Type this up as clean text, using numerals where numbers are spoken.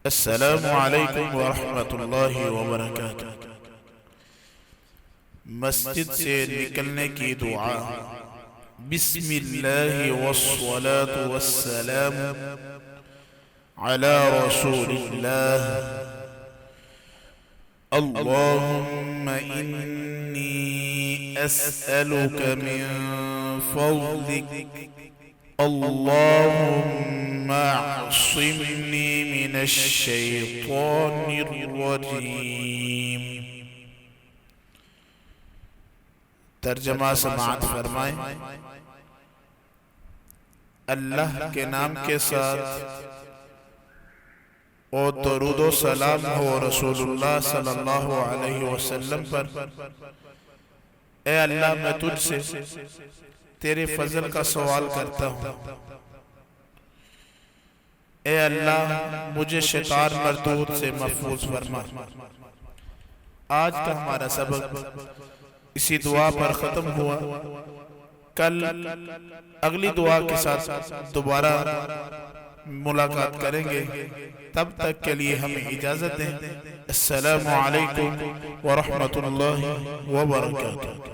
السلام علیکم ورحمۃ اللہ وبرکاتہ۔ مسجد سے نکلنے کی دعا۔ بسم اللہ والصلاة والسلام علی رسول اللہ۔ اللہم انی اسألک من فضلک اللہم اعصمنی من الشیطان الرجیم۔ ترجمہ سماعت فرمائیں۔ اللہ کے نام کے ساتھ اور درود و سلام ہو رسول اللہ صلی اللہ علیہ وسلم پر۔ اے اللہ، میں تجھ سے تیرے فضل کا سوال کرتا ہوں۔ اے اللہ، مجھے شیطان مردود سے محفوظ فرما۔ آج کا ہمارا سبق اسی دعا پر ختم ہوا۔ کل اگلی دعا کے ساتھ دوبارہ ملاقات کریں گے۔ تب تک کے لیے ہمیں اجازت دیں۔ السلام علیکم ورحمۃ اللہ وبرکاتہ۔